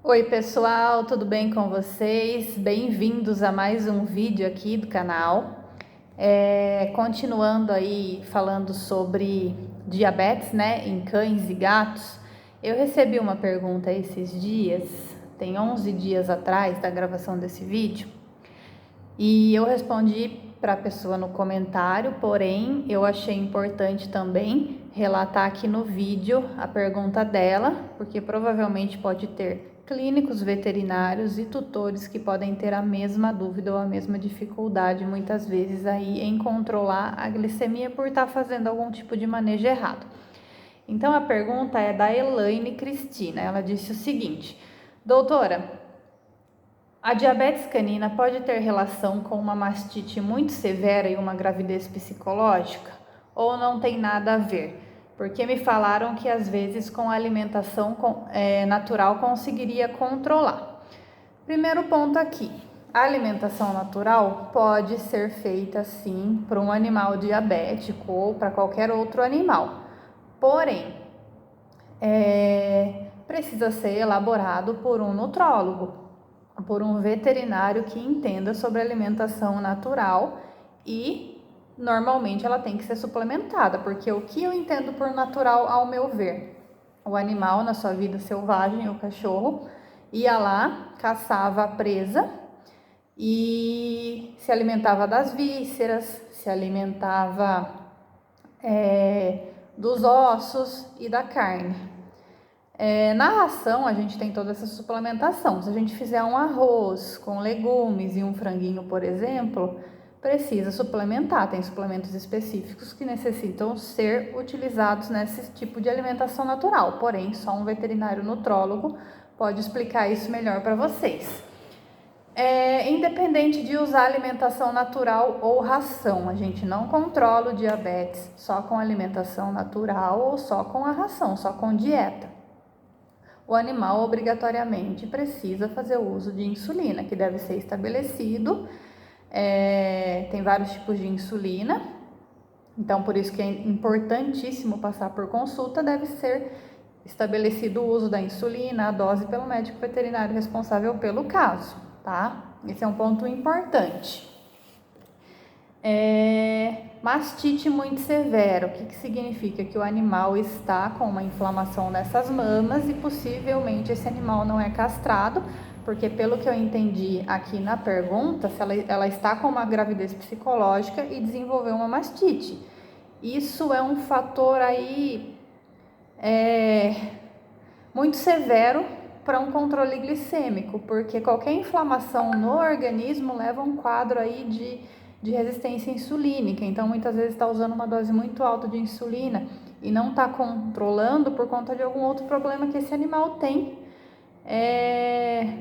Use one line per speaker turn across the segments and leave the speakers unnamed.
Oi pessoal, tudo bem com vocês? Bem-vindos a mais um vídeo aqui do canal. Continuando aí falando sobre diabetes, né, em cães e gatos. Eu recebi uma pergunta esses dias, tem 11 dias atrás da gravação desse vídeo, e eu respondi para a pessoa no comentário, porém eu achei importante também relatar aqui no vídeo a pergunta dela, porque provavelmente pode ter clínicos veterinários e tutores que podem ter a mesma dúvida ou a mesma dificuldade muitas vezes aí em controlar a glicemia por estar fazendo algum tipo de manejo errado. Então a pergunta é da Elaine Cristina. Ela disse o seguinte: doutora, a diabetes canina pode ter relação com uma mastite muito severa e uma gravidez psicológica? Ou não tem nada a ver? Porque me falaram que às vezes com a alimentação natural conseguiria controlar. Primeiro ponto aqui, a alimentação natural pode ser feita sim para um animal diabético ou para qualquer outro animal. Porém, precisa ser elaborado por um nutrólogo, por um veterinário que entenda sobre alimentação natural, e normalmente ela tem que ser suplementada, porque o que eu entendo por natural, ao meu ver, o animal na sua vida selvagem, o cachorro, ia lá, caçava a presa e se alimentava das vísceras, se alimentava dos ossos e da carne. Na ração a gente tem toda essa suplementação. Se a gente fizer um arroz com legumes e um franguinho, por exemplo, precisa suplementar. Tem suplementos específicos que necessitam ser utilizados nesse tipo de alimentação natural. Porém, só um veterinário nutrólogo pode explicar isso melhor para vocês. Independente de usar alimentação natural ou ração, a gente não controla o diabetes só com alimentação natural ou só com a ração, só com dieta. O animal obrigatoriamente precisa fazer uso de insulina, que deve ser estabelecido. Tem vários tipos de insulina, então por isso que é importantíssimo passar por consulta. Deve ser estabelecido o uso da insulina, a dose, pelo médico veterinário responsável pelo caso, tá? Esse é um ponto importante. Mastite muito severa, o que significa? Que o animal está com uma inflamação nessas mamas e possivelmente esse animal não é castrado, porque pelo que eu entendi aqui na pergunta, se ela está com uma gravidez psicológica e desenvolveu uma mastite. Isso é um fator aí muito severo para um controle glicêmico, porque qualquer inflamação no organismo leva a um quadro aí de resistência insulínica. Então muitas vezes está usando uma dose muito alta de insulina e não está controlando por conta de algum outro problema que esse animal tem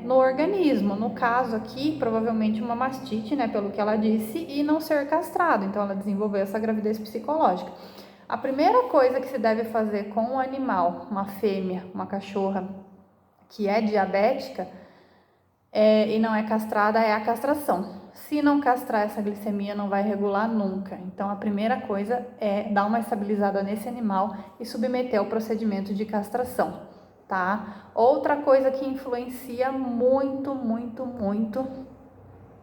no organismo. No caso aqui, provavelmente uma mastite, né, pelo que ela disse, e não ser castrado. Então ela desenvolveu essa gravidez psicológica. A primeira coisa que se deve fazer com um animal, uma fêmea, uma cachorra que é diabética e não é castrada, é a castração. Se não castrar, essa glicemia não vai regular nunca. Então a primeira coisa é dar uma estabilizada nesse animal e submeter ao procedimento de castração, tá? Outra coisa que influencia muito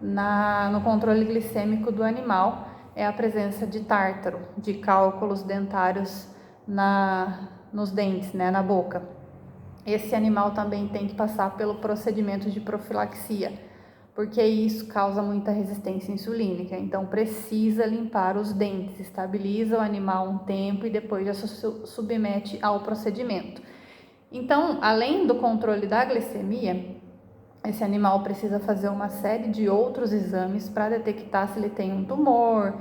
no controle glicêmico do animal é a presença de tártaro, de cálculos dentários nos dentes, né, na boca. Esse animal também tem que passar pelo procedimento de profilaxia, porque isso causa muita resistência insulínica. Então precisa limpar os dentes, estabiliza o animal um tempo e depois já submete ao procedimento. Então, além do controle da glicemia, esse animal precisa fazer uma série de outros exames para detectar se ele tem um tumor,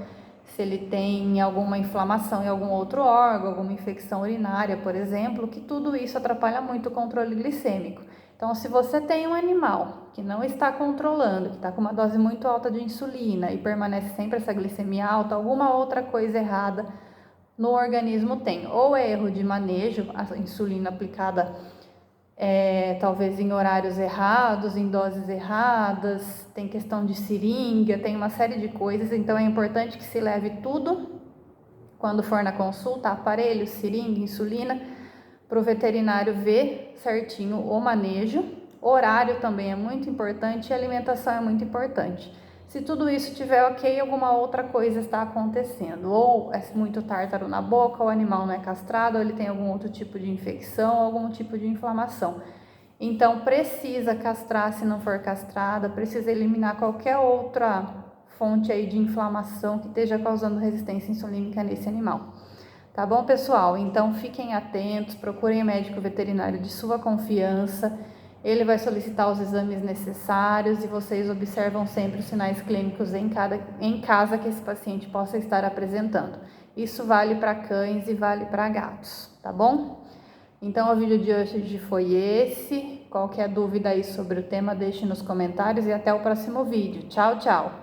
se ele tem alguma inflamação em algum outro órgão, alguma infecção urinária, por exemplo, que tudo isso atrapalha muito o controle glicêmico. Então, se você tem um animal que não está controlando, que está com uma dose muito alta de insulina e permanece sempre essa glicemia alta, alguma outra coisa errada no organismo tem. Ou é erro de manejo, a insulina aplicada talvez em horários errados, em doses erradas, tem questão de seringa, tem uma série de coisas. Então é importante que se leve tudo, quando for na consulta, aparelho, seringa, insulina, para o veterinário ver certinho o manejo Horário também é muito importante e alimentação é muito importante. Se tudo isso estiver ok, alguma outra coisa está acontecendo. Ou é muito tártaro na boca, o animal não é castrado, ou ele tem algum outro tipo de infecção, algum tipo de inflamação. Então, precisa castrar se não for castrada, precisa eliminar qualquer outra fonte aí de inflamação que esteja causando resistência insulínica nesse animal. Tá bom, pessoal? Então, fiquem atentos, procurem o médico veterinário de sua confiança. Ele vai solicitar os exames necessários e vocês observam sempre os sinais clínicos em casa que esse paciente possa estar apresentando. Isso vale para cães e vale para gatos, tá bom? Então, o vídeo de hoje foi esse. Qualquer dúvida aí sobre o tema, deixe nos comentários e até o próximo vídeo. Tchau, tchau!